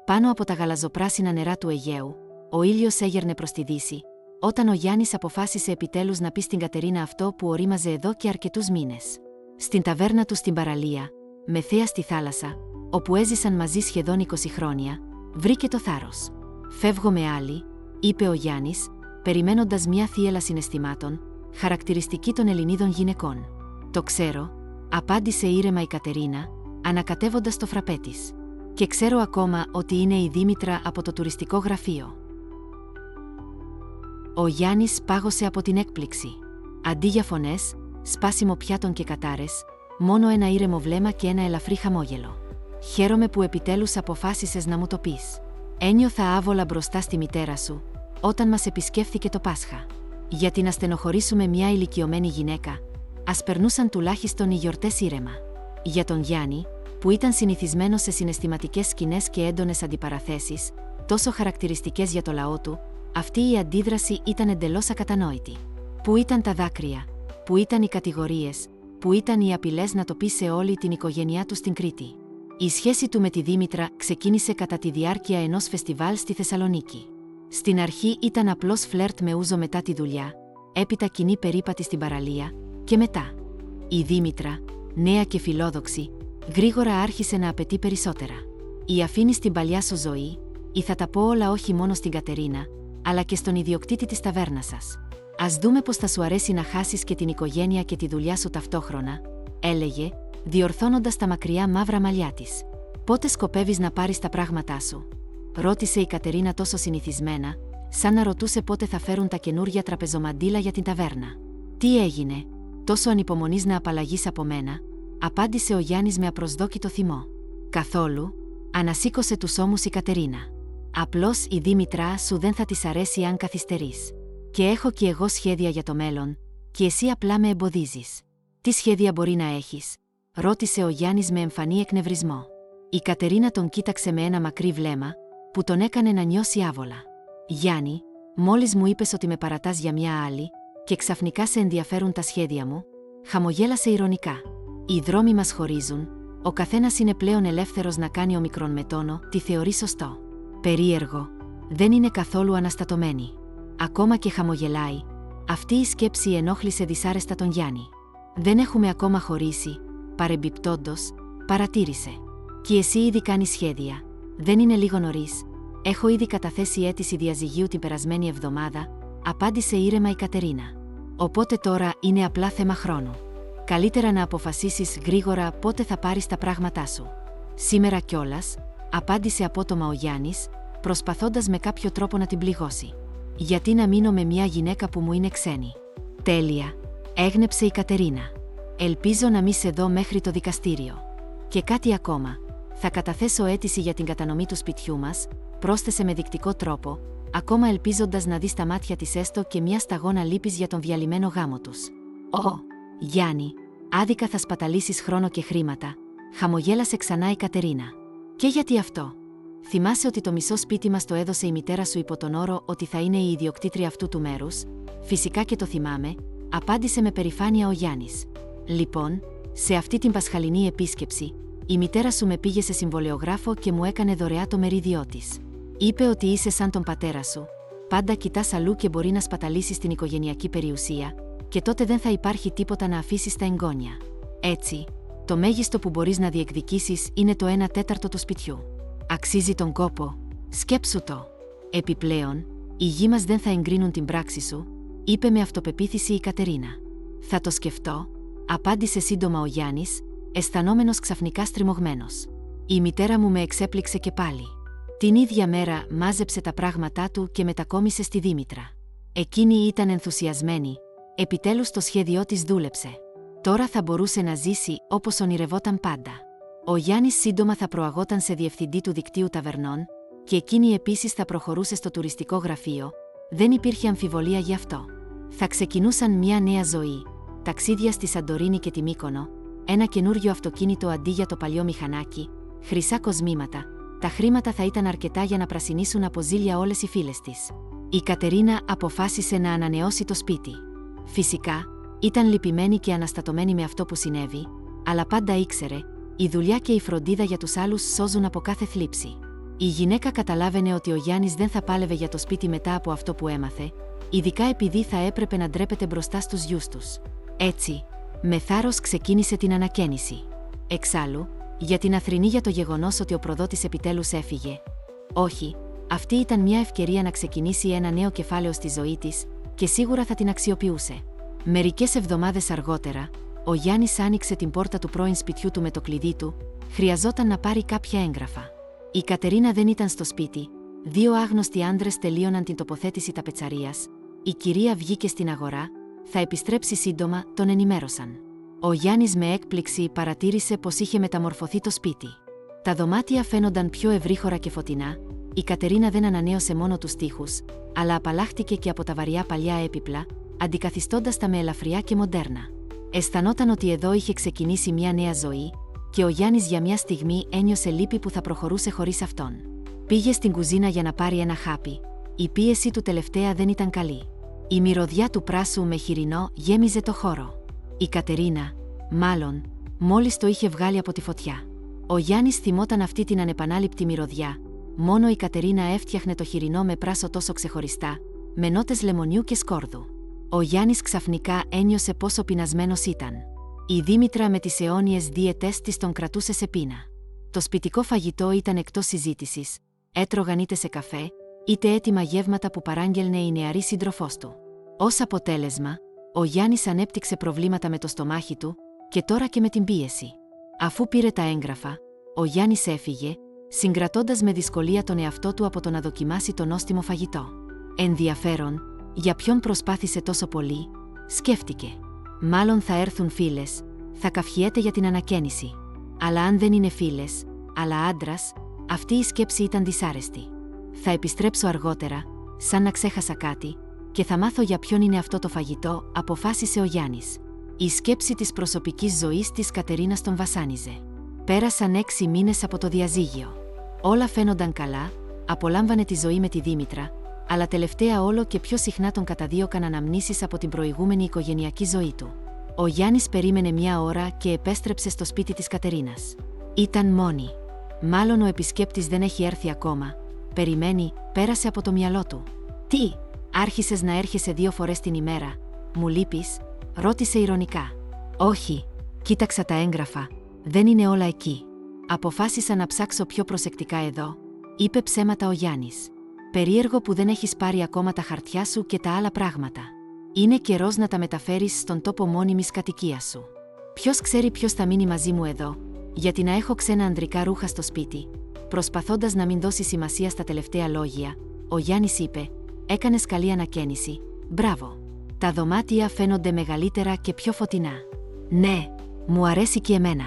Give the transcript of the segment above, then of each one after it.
Πάνω από τα γαλαζοπράσινα νερά του Αιγαίου, ο ήλιος έγερνε προς τη δύση, όταν ο Γιάννης αποφάσισε επιτέλους να πει στην Κατερίνα αυτό που ορίμαζε εδώ και αρκετούς μήνες. Στην ταβέρνα του στην παραλία, με θέα στη θάλασσα, όπου έζησαν μαζί σχεδόν 20 χρόνια, βρήκε το θάρρος. «Φεύγω με άλλη», είπε ο Γιάννης, περιμένοντας μια θύελλα συναισθημάτων, χαρακτηριστική των Ελληνίδων γυναικών. «Το ξέρω», απάντησε ήρεμα η Κατερίνα, ανακατεύοντας το φραπέ της. «Και ξέρω ακόμα ότι είναι η Δήμητρα από το τουριστικό γραφείο». Ο Γιάννης πάγωσε από την έκπληξη. Αντί για φωνές, σπάσιμο πιάτων και κατάρες, μόνο ένα ήρεμο βλέμμα και ένα ελαφρύ χαμόγελο. «Χαίρομαι που επιτέλους αποφάσισες να μου το πεις. Ένιωθα άβολα μπροστά στη μητέρα σου, όταν μας επισκέφθηκε το Πάσχα. Γιατί να στενοχωρήσουμε μια ηλικιωμένη γυναίκα, ας περνούσαν τουλάχιστον οι γιορτές ήρεμα». Για τον Γιάννη, που ήταν συνηθισμένος σε συναισθηματικές σκηνές και έντονες αντιπαραθέσεις, τόσο χαρακτηριστικές για το λαό του, αυτή η αντίδραση ήταν εντελώς ακατανόητη. Πού ήταν τα δάκρυα, πού ήταν οι κατηγορίες, πού ήταν οι απειλές να το πει σε όλη την οικογένειά του στην Κρήτη. Η σχέση του με τη Δήμητρα ξεκίνησε κατά τη διάρκεια ενός φεστιβάλ στη Θεσσαλονίκη. Στην αρχή ήταν απλώς φλερτ με ούζο μετά τη δουλειά, έπειτα κοινή περίπατη στην παραλία, και μετά. Η Δήμητρα, νέα και φιλόδοξη, γρήγορα άρχισε να απαιτεί περισσότερα. «Η αφήνει στην παλιά σου ζωή, ή θα τα πω όλα όχι μόνο στην Κατερίνα, αλλά και στον ιδιοκτήτη της ταβέρνας σας. Ας δούμε πως θα σου αρέσει να χάσεις και την οικογένεια και τη δουλειά σου ταυτόχρονα», έλεγε, διορθώνοντας τα μακριά μαύρα μαλλιά της. «Πότε σκοπεύεις να πάρεις τα πράγματά σου?» ρώτησε η Κατερίνα τόσο συνηθισμένα, σαν να ρωτούσε πότε θα φέρουν τα καινούρια τραπεζομαντίλα για την ταβέρνα. «Τι έγινε, τόσο ανυπομονείς να απαλλαγείς από μένα?» απάντησε ο Γιάννης με απροσδόκητο θυμό. «Καθόλου», ανασήκωσε τους ώμους η Κατερίνα. «Απλώς η Δήμητρά σου δεν θα της αρέσει αν καθυστερείς. Και έχω κι εγώ σχέδια για το μέλλον, και εσύ απλά με εμποδίζεις». «Τι σχέδια μπορεί να έχεις?» ρώτησε ο Γιάννης με εμφανή εκνευρισμό. Η Κατερίνα τον κοίταξε με ένα μακρύ βλέμμα, που τον έκανε να νιώσει άβολα. «Γιάννη, μόλις μου είπες ότι με παρατάς για μια άλλη, και ξαφνικά σε ενδιαφέρουν τα σχέδια μου», χαμογέλασε ηρωνικά. «Οι δρόμοι μας χωρίζουν, ο καθένας είναι πλέον ελεύθερος να κάνει ομικρόν με τόνο τι θεωρεί σωστό». «Περίεργο, δεν είναι καθόλου αναστατωμένη. Ακόμα και χαμογελάει». Αυτή η σκέψη ενόχλησε δυσάρεστα τον Γιάννη. «Δεν έχουμε ακόμα χωρίσει», παρεμπιπτόντως, παρατήρησε. «Και εσύ ήδη κάνεις σχέδια. Δεν είναι λίγο νωρίς?» «Έχω ήδη καταθέσει αίτηση διαζυγίου την περασμένη εβδομάδα», απάντησε ήρεμα η Κατερίνα. «Οπότε τώρα είναι απλά θέμα χρόνου. Καλύτερα να αποφασίσεις γρήγορα πότε θα πάρεις τα πράγματά σου». «Σήμερα κιόλας», απάντησε απότομα ο Γιάννης, προσπαθώντας με κάποιο τρόπο να την πληγώσει. «Γιατί να μείνω με μια γυναίκα που μου είναι ξένη?» «Τέλεια», έγνεψε η Κατερίνα. «Ελπίζω να μη σε δω μέχρι το δικαστήριο. Και κάτι ακόμα. Θα καταθέσω αίτηση για την κατανομή του σπιτιού μας», πρόσθεσε με δεικτικό τρόπο, ακόμα ελπίζοντας να δει στα μάτια της έστω και μια σταγόνα λύπης για τον διαλυμένο γάμο τους. «Ω, Γιάννη, άδικα θα σπαταλήσεις χρόνο και χρήματα», χαμογέλασε ξανά η Κατερίνα. «Και γιατί αυτό? Θυμάσαι ότι το μισό σπίτι μας το έδωσε η μητέρα σου υπό τον όρο ότι θα είναι η ιδιοκτήτρια αυτού του μέρους?» «Φυσικά και το θυμάμαι», απάντησε με περηφάνεια ο Γιάννης. «Λοιπόν, σε αυτή την πασχαλινή επίσκεψη, η μητέρα σου με πήγε σε συμβολεογράφο και μου έκανε δωρεά το μερίδιό της. Είπε ότι είσαι σαν τον πατέρα σου. Πάντα κοιτάς αλλού και μπορεί να σπαταλήσεις την οικογενειακή περιουσία, και τότε δεν θα υπάρχει τίποτα να αφήσεις στα εγγόνια. Έτσι, το μέγιστο που μπορείς να διεκδικήσεις είναι το 1/4 του σπιτιού. Αξίζει τον κόπο, σκέψου το. Επιπλέον, οι γη μας δεν θα εγκρίνουν την πράξη σου», είπε με αυτοπεποίθηση η Κατερίνα. «Θα το σκεφτώ», απάντησε σύντομα ο Γιάννης, αισθανόμενος ξαφνικά στριμωγμένος. «Η μητέρα μου με εξέπληξε και πάλι. Την ίδια μέρα μάζεψε τα πράγματά του και μετακόμισε στη Δήμητρα. Εκείνη ήταν ενθουσιασμένη, επιτέλους το σχέδιό της δούλεψε. Τώρα θα μπορούσε να ζήσει όπως ονειρευόταν πάντα. Ο Γιάννης σύντομα θα προαγόταν σε διευθυντή του δικτύου ταβερνών, και εκείνη επίσης θα προχωρούσε στο τουριστικό γραφείο, δεν υπήρχε αμφιβολία γι' αυτό. Θα ξεκινούσαν μια νέα ζωή, ταξίδια στη Σαντορίνη και τη Μύκονο, ένα καινούριο αυτοκίνητο αντί για το παλιό μηχανάκι, χρυσά κοσμήματα. Τα χρήματα θα ήταν αρκετά για να πρασινίσουν από ζήλια όλες οι φίλες της. Η Κατερίνα αποφάσισε να ανανεώσει το σπίτι. Φυσικά, ήταν λυπημένη και αναστατωμένη με αυτό που συνέβη, αλλά πάντα ήξερε, η δουλειά και η φροντίδα για τους άλλους σώζουν από κάθε θλίψη. Η γυναίκα καταλάβαινε ότι ο Γιάννης δεν θα πάλευε για το σπίτι μετά από αυτό που έμαθε, ειδικά επειδή θα έπρεπε να ντρέπεται μπροστά στους γιους τους. Έτσι, με θάρρος ξεκίνησε την ανακαίνιση. Εξάλλου, για την αθρηνή για το γεγονός ότι ο προδότης επιτέλους έφυγε. Όχι, αυτή ήταν μια ευκαιρία να ξεκινήσει ένα νέο κεφάλαιο στη ζωή της και σίγουρα θα την αξιοποιούσε. Μερικές εβδομάδες αργότερα, ο Γιάννης άνοιξε την πόρτα του πρώην σπιτιού του με το κλειδί του, χρειαζόταν να πάρει κάποια έγγραφα. Η Κατερίνα δεν ήταν στο σπίτι, δύο άγνωστοι άντρες τελείωναν την τοποθέτηση ταπετσαρίας, η κυρία βγήκε στην αγορά, θα επιστρέψει σύντομα, τον ενημέρωσαν. Ο Γιάννης με έκπληξη παρατήρησε πως είχε μεταμορφωθεί το σπίτι. Τα δωμάτια φαίνονταν πιο ευρύχωρα και φωτεινά, η Κατερίνα δεν ανανέωσε μόνο τους τοίχους, αλλά απαλλάχτηκε και από τα βαριά παλιά έπιπλα, αντικαθιστώντας τα με ελαφριά και μοντέρνα. Αισθανόταν ότι εδώ είχε ξεκινήσει μια νέα ζωή, και ο Γιάννης για μια στιγμή ένιωσε λύπη που θα προχωρούσε χωρίς αυτόν. Πήγε στην κουζίνα για να πάρει ένα χάπι, η πίεση του τελευταία δεν ήταν καλή. Η μυρωδιά του πράσου με χοιρινό γέμιζε το χώρο. Η Κατερίνα, μάλλον, μόλις το είχε βγάλει από τη φωτιά. Ο Γιάννης θυμόταν αυτή την ανεπανάληπτη μυρωδιά, μόνο η Κατερίνα έφτιαχνε το χοιρινό με πράσο τόσο ξεχωριστά, με νότες λεμονιού και σκόρδου. Ο Γιάννης ξαφνικά ένιωσε πόσο πεινασμένος ήταν. Η Δήμητρα με τις αιώνιες δίαιτες της τον κρατούσε σε πείνα. Το σπιτικό φαγητό ήταν εκτός συζήτησης, έτρωγαν είτε σε καφέ, είτε έτοιμα γεύματα που παράγγελνε η νεαρή σύντροφός του. Ως αποτέλεσμα, ο Γιάννης ανέπτυξε προβλήματα με το στομάχι του, και τώρα και με την πίεση. Αφού πήρε τα έγγραφα, ο Γιάννης έφυγε, συγκρατώντας με δυσκολία τον εαυτό του από το να δοκιμάσει το νόστιμο φαγητό. Ενδιαφέρον, για ποιον προσπάθησε τόσο πολύ, σκέφτηκε. Μάλλον θα έρθουν φίλες, θα καυχιέται για την ανακαίνιση. Αλλά αν δεν είναι φίλες, αλλά άντρας, αυτή η σκέψη ήταν δυσάρεστη. Θα επιστρέψω αργότερα, σαν να ξέχασα κάτι, και θα μάθω για ποιον είναι αυτό το φαγητό, αποφάσισε ο Γιάννης. Η σκέψη της προσωπικής ζωής της Κατερίνας τον βασάνιζε. Πέρασαν 6 μήνες από το διαζύγιο. Όλα φαίνονταν καλά, απολάμβανε τη ζωή με τη Δήμητρα, αλλά τελευταία όλο και πιο συχνά τον καταδίωκαν αναμνήσεις από την προηγούμενη οικογενειακή ζωή του. Ο Γιάννης περίμενε μια ώρα και επέστρεψε στο σπίτι της Κατερίνας. Ήταν μόνη. Μάλλον ο επισκέπτης δεν έχει έρθει ακόμα. Περιμένει, πέρασε από το μυαλό του. «Τι, άρχισες να έρχεσαι 2 φορές την ημέρα, μου λείπεις?» ρώτησε ειρωνικά. «Όχι, κοίταξα τα έγγραφα, δεν είναι όλα εκεί. Αποφάσισα να ψάξω πιο προσεκτικά εδώ», είπε ψέματα ο Γιάννης. «Περίεργο που δεν έχεις πάρει ακόμα τα χαρτιά σου και τα άλλα πράγματα. Είναι καιρός να τα μεταφέρεις στον τόπο μόνιμης κατοικίας σου. Ποιος ξέρει ποιος θα μείνει μαζί μου εδώ, γιατί να έχω ξένα ανδρικά ρούχα στο σπίτι?» Προσπαθώντας να μην δώσει σημασία στα τελευταία λόγια, ο Γιάννης είπε: «Έκανες καλή ανακαίνιση, μπράβο. Τα δωμάτια φαίνονται μεγαλύτερα και πιο φωτεινά». «Ναι, μου αρέσει και εμένα».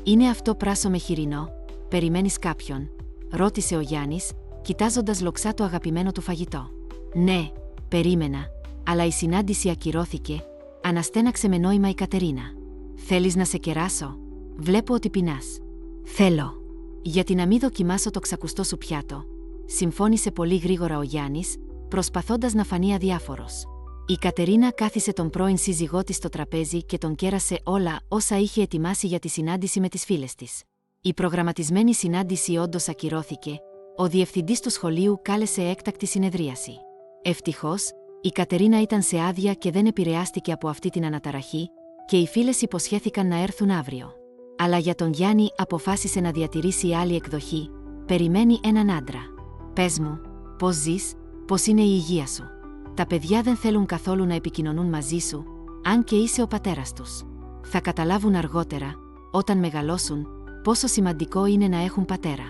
«Είναι αυτό πράσο με χοιρινό, περιμένεις κάποιον?» ρώτησε ο Γιάννης, κοιτάζοντας λοξά το αγαπημένο του φαγητό. «Ναι, περίμενα, αλλά η συνάντηση ακυρώθηκε», αναστέναξε με νόημα η Κατερίνα. «Θέλεις να σε κεράσω? Βλέπω ότι πεινάς». «Θέλω. Γιατί να μην δοκιμάσω το ξακουστό σου πιάτο», συμφώνησε πολύ γρήγορα ο Γιάννης, προσπαθώντας να φανεί αδιάφορος. Η Κατερίνα κάθισε τον πρώην σύζυγό της στο τραπέζι και τον κέρασε όλα όσα είχε ετοιμάσει για τη συνάντηση με τις φίλες της. Η προγραμματισμένη συνάντηση όντως ακυρώθηκε, ο διευθυντής του σχολείου κάλεσε έκτακτη συνεδρίαση. Ευτυχώς, η Κατερίνα ήταν σε άδεια και δεν επηρεάστηκε από αυτή την αναταραχή, και οι φίλες υποσχέθηκαν να έρθουν αύριο. Αλλά για τον Γιάννη αποφάσισε να διατηρήσει άλλη εκδοχή: περιμένει έναν άντρα. «Πες μου, πώς ζεις, πώς είναι η υγεία σου? Τα παιδιά δεν θέλουν καθόλου να επικοινωνούν μαζί σου, αν και είσαι ο πατέρας τους. Θα καταλάβουν αργότερα, όταν μεγαλώσουν, πόσο σημαντικό είναι να έχουν πατέρα».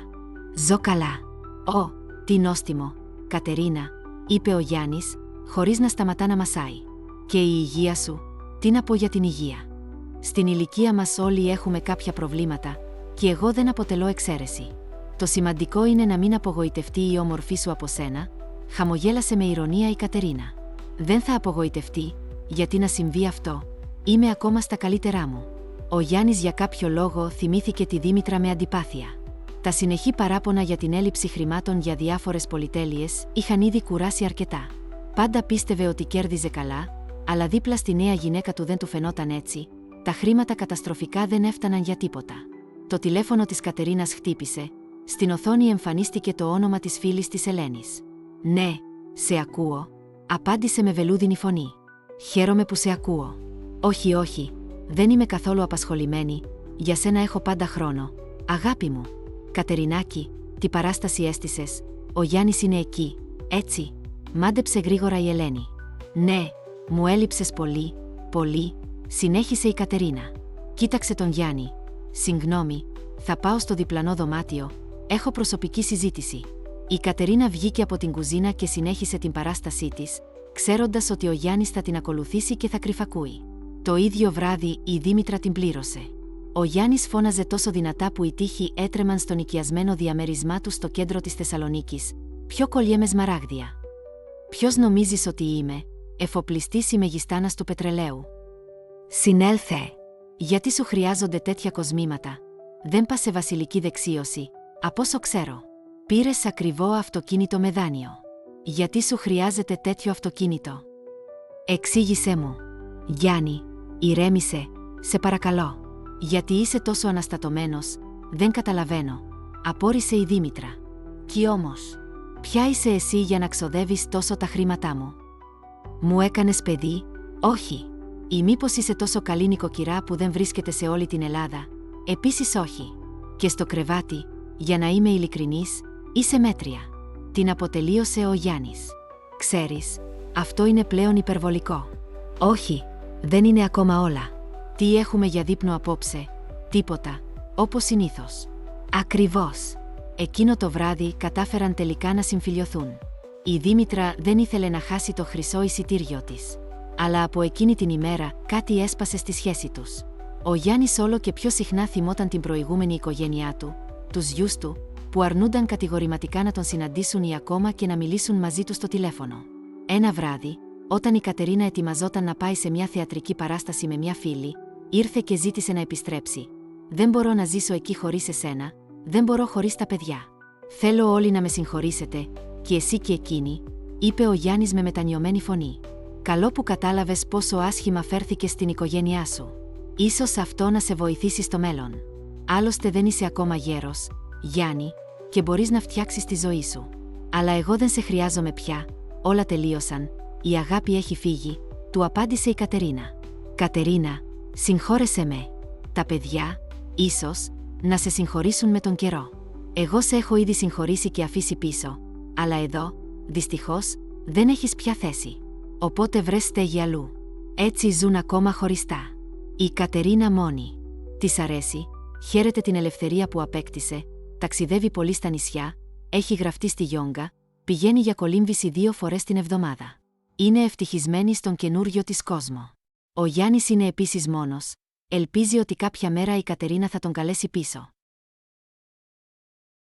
«Ζω καλά». «Ω, τι νόστιμο, Κατερίνα», είπε ο Γιάννης, χωρίς να σταματά να μασάει. «Και η υγεία σου? Τι να πω για την υγεία? Στην ηλικία μας όλοι έχουμε κάποια προβλήματα, και εγώ δεν αποτελώ εξαίρεση. Το σημαντικό είναι να μην απογοητευτεί η όμορφή σου από σένα», χαμογέλασε με ηρωνία η Κατερίνα. «Δεν θα απογοητευτεί, γιατί να συμβεί αυτό? Είμαι ακόμα στα καλύτερά μου». Ο Γιάννης για κάποιο λόγο θυμήθηκε τη Δήμητρα με αντιπάθεια. Τα συνεχή παράπονα για την έλλειψη χρημάτων για διάφορες πολυτέλειες είχαν ήδη κουράσει αρκετά. Πάντα πίστευε ότι κέρδιζε καλά, αλλά δίπλα στη νέα γυναίκα του δεν του φαινόταν έτσι, τα χρήματα καταστροφικά δεν έφταναν για τίποτα. Το τηλέφωνο της Κατερίνας χτύπησε, Στην οθόνη εμφανίστηκε το όνομα της φίλης της Ελένης. «Ναι, σε ακούω», απάντησε με βελούδινη φωνή. «Χαίρομαι που σε ακούω». «Όχι, όχι, δεν είμαι καθόλου απασχολημένη, για σένα έχω πάντα χρόνο. Αγάπη μου». «Κατερινάκη, τι παράσταση έστησες, ο Γιάννης είναι εκεί, έτσι?» Μάντεψε γρήγορα η Ελένη. «Ναι, μου έλειψες πολύ, πολύ», συνέχισε η Κατερίνα. Κοίταξε τον Γιάννη. «Συγγνώμη, θα πάω στο διπλανό δωμάτιο, έχω προσωπική συζήτηση». Η Κατερίνα βγήκε από την κουζίνα και συνέχισε την παράστασή της, ξέροντας ότι ο Γιάννης θα την ακολουθήσει και θα κρυφακούει. Το ίδιο βράδυ η Δήμητρα την πλήρωσε. Ο Γιάννης φώναζε τόσο δυνατά που οι τοίχοι έτρεμαν στον οικιασμένο διαμέρισμά του στο κέντρο της Θεσσαλονίκης. «Ποιο κολλιέ με σμαράγδια. Ποιος νομίζεις ότι είμαι, εφοπλιστής ή μεγιστάνας του πετρελαίου. Συνέλθε. Γιατί σου χρειάζονται τέτοια κοσμήματα? Δεν πας σε βασιλική δεξίωση, από όσο ξέρω. Πήρες ακριβό αυτοκίνητο με δάνειο. Γιατί σου χρειάζεται τέτοιο αυτοκίνητο? Εξήγησέ μου». «Γιάννη, ηρέμησε, σε παρακαλώ. Γιατί είσαι τόσο αναστατωμένος, δεν καταλαβαίνω», απόρρισε η Δήμητρα. «Κι όμως, ποια είσαι εσύ για να ξοδεύεις τόσο τα χρήματά μου? Μου έκανες παιδί? Όχι. Ή μήπως είσαι τόσο καλή νοικοκυρά που δεν βρίσκεται σε όλη την Ελλάδα? Επίσης όχι. Και στο κρεβάτι, για να είμαι ειλικρινής, είσαι μέτρια», την αποτελείωσε ο Γιάννης. «Ξέρεις, αυτό είναι πλέον υπερβολικό». «Όχι, δεν είναι ακόμα όλα. Τι έχουμε για δείπνο απόψε?» «Τίποτα, όπως συνήθως». «Ακριβώς. Εκείνο το βράδυ κατάφεραν τελικά να συμφιλιωθούν. Η Δήμητρα δεν ήθελε να χάσει το χρυσό εισιτήριο της. Αλλά από εκείνη την ημέρα κάτι έσπασε στη σχέση τους. Ο Γιάννης όλο και πιο συχνά θυμόταν την προηγούμενη οικογένειά του, τους γιους του, που αρνούνταν κατηγορηματικά να τον συναντήσουν ή ακόμα και να μιλήσουν μαζί του στο τηλέφωνο. Ένα βράδυ, όταν η Κατερίνα ετοιμαζόταν να πάει σε μια θεατρική παράσταση με μια φίλη, ήρθε και ζήτησε να επιστρέψει. «Δεν μπορώ να ζήσω εκεί χωρίς εσένα, δεν μπορώ χωρίς τα παιδιά. Θέλω όλοι να με συγχωρήσετε, και εσύ και εκείνη», είπε ο Γιάννης με μετανιωμένη φωνή. «Καλό που κατάλαβες πόσο άσχημα φέρθηκες στην οικογένειά σου. Ίσως αυτό να σε βοηθήσει στο μέλλον. Άλλωστε δεν είσαι ακόμα γέρος, Γιάννη, και μπορείς να φτιάξεις τη ζωή σου. Αλλά εγώ δεν σε χρειάζομαι πια, όλα τελείωσαν, η αγάπη έχει φύγει», του απάντησε η Κατερίνα. «Κατερίνα, συγχώρεσέ με. Τα παιδιά, ίσως, να σε συγχωρήσουν με τον καιρό. Εγώ σε έχω ήδη συγχωρήσει και αφήσει πίσω, αλλά εδώ, δυστυχώς, δεν έχεις πια θέση. Οπότε βρες στέγη αλλού. Έτσι ζουν ακόμα χωριστά». Η Κατερίνα μόνη. Της αρέσει, χαίρεται την ελευθερία που απέκτησε, ταξιδεύει πολύ στα νησιά, έχει γραφτεί στη γιόγκα, πηγαίνει για κολύμβηση 2 φορές την εβδομάδα. Είναι ευτυχισμένη στον καινούριο της κόσμο. Ο Γιάννης είναι επίσης μόνος, ελπίζει ότι κάποια μέρα η Κατερίνα θα τον καλέσει πίσω.